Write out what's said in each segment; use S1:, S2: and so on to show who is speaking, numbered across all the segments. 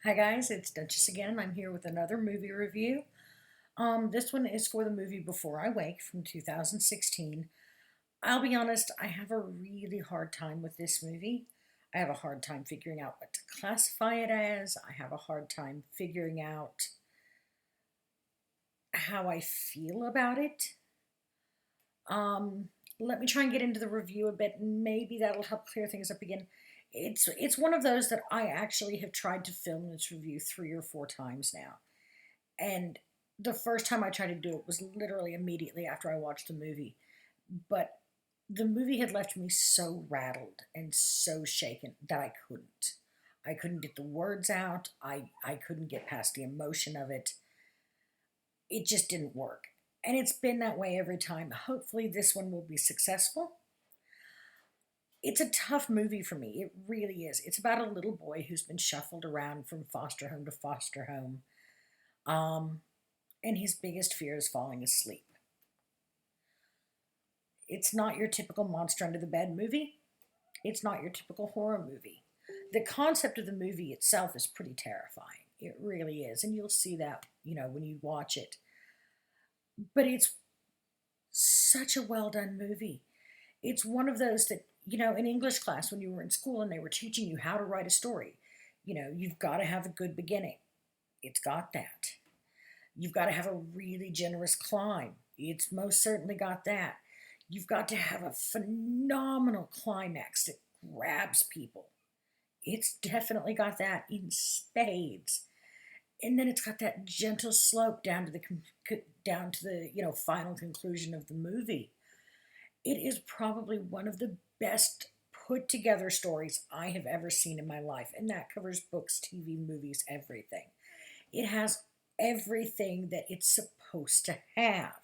S1: Hi guys, it's Duchess again. I'm here with another movie review. This one is for the movie Before I Wake from 2016. I'll be honest, I have a really hard time with this movie. I have a hard time figuring out what to classify it as. I have a hard time figuring out how I feel about it. Um, Let me try and get into the review a bit, and maybe that'll help clear things up again. It's one of those that I actually have tried to film this review 3 or 4 times now. And the first time I tried to do it was literally immediately after I watched the movie. But the movie had left me so rattled and so shaken that I couldn't. I couldn't get the words out. I couldn't get past the emotion of it. It just didn't work. And it's been that way every time. Hopefully, this one will be successful. It's a tough movie for me. It really is. It's about a little boy who's been shuffled around from foster home to foster home. Um, and his biggest fear is falling asleep. It's not your typical monster under the bed movie. It's not your typical horror movie. The concept of the movie itself is pretty terrifying. It really is. And you'll see that, when you watch it. But it's such a well done movie. It's one of those that, in English class when you were in school and they were teaching you how to write a story, you've got to have a good beginning. It's got that. You've got to have a really generous climb. It's most certainly got that. You've got to have a phenomenal climax that grabs people. It's definitely got that in spades. And then it's got that gentle slope down to the final conclusion of the movie. It is probably one of the best put together stories I have ever seen in my life, and that covers books, TV, movies, everything. It has everything that it's supposed to have.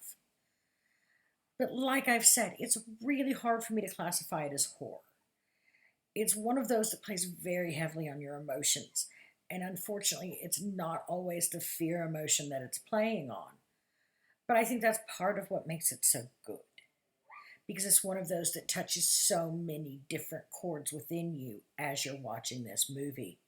S1: But like I've said, it's really hard for me to classify it as horror. It's one of those that plays very heavily on your emotions. And unfortunately, it's not always the fear emotion that it's playing on. But I think that's part of what makes it so good. Because it's one of those that touches so many different chords within you as you're watching this movie.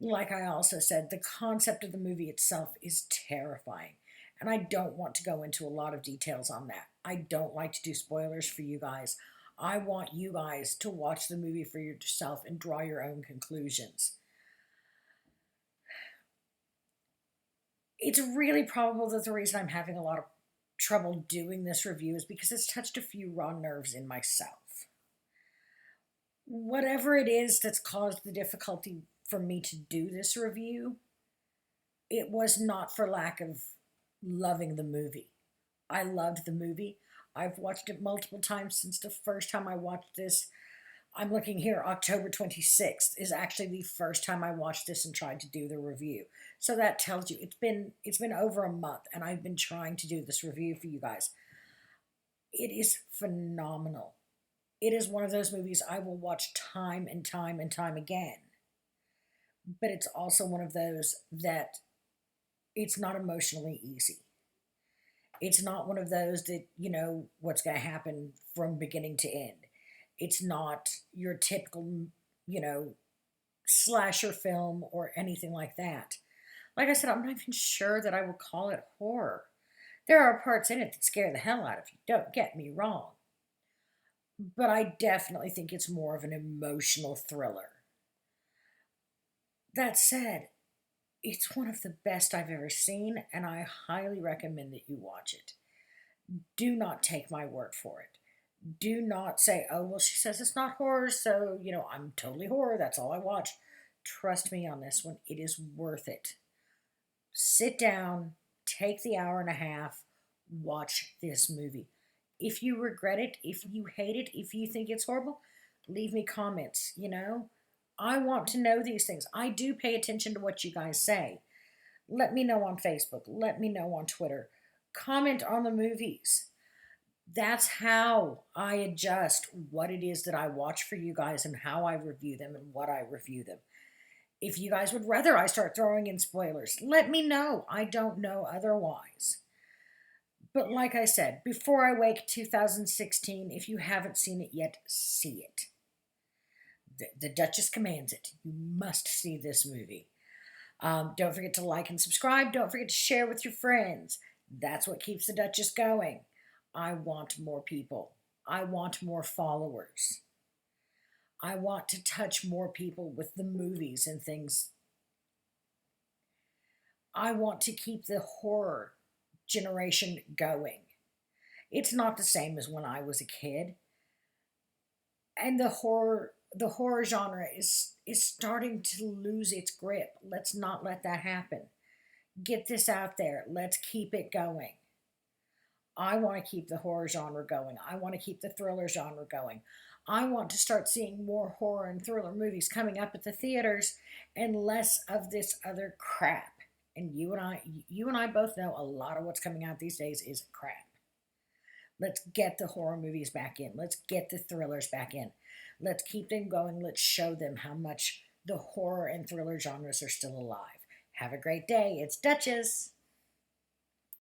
S1: Like I also said, the concept of the movie itself is terrifying. And I don't want to go into a lot of details on that. I don't like to do spoilers for you guys. I want you guys to watch the movie for yourself and draw your own conclusions. It's really probable that the reason I'm having a lot of trouble doing this review is because it's touched a few raw nerves in myself. Whatever it is that's caused the difficulty for me to do this review, it was not for lack of loving the movie. I loved the movie. I've watched it multiple times since the first time I watched this. I'm looking here, October 26th is actually the first time I watched this and tried to do the review. So that tells you it's been over a month and I've been trying to do this review for you guys. It is phenomenal. It is one of those movies I will watch time and time and time again. But it's also one of those that it's not emotionally easy. It's not one of those that you know what's going to happen from beginning to end. It's not your typical, you know, slasher film or anything like that. Like I said, I'm not even sure that I would call it horror. There are parts in it that scare the hell out of you, don't get me wrong. But I definitely think it's more of an emotional thriller. That said, it's one of the best I've ever seen, and I highly recommend that you watch it. Do not take my word for it. Do not say, oh, well, she says it's not horror, so, I'm totally horror. That's all I watch. Trust me on this one. It is worth it. Sit down, take the hour and a half, watch this movie. If you regret it, if you hate it, if you think it's horrible, leave me comments. I want to know these things. I do pay attention to what you guys say. Let me know on Facebook. Let me know on Twitter. Comment on the movies. That's how I adjust what it is that I watch for you guys and how I review them and what I review them. If you guys would rather I start throwing in spoilers, let me know. I don't know otherwise. But like I said, Before I Wake 2016, if you haven't seen it yet, see it. The Duchess commands it. You must see this movie. Don't forget to like and subscribe. Don't forget to share with your friends. That's what keeps the Duchess going. I want more people. I want more followers. I want to touch more people with the movies and things. I want to keep the horror generation going. It's not the same as when I was a kid. And the horror genre is starting to lose its grip. Let's not let that happen. Get this out there. Let's keep it going. I want to keep the horror genre going. I want to keep the thriller genre going. I want to start seeing more horror and thriller movies coming up at the theaters and less of this other crap. And you and I both know a lot of what's coming out these days is crap. Let's get the horror movies back in. Let's get the thrillers back in. Let's keep them going. Let's show them how much the horror and thriller genres are still alive. Have a great day. It's Duchess.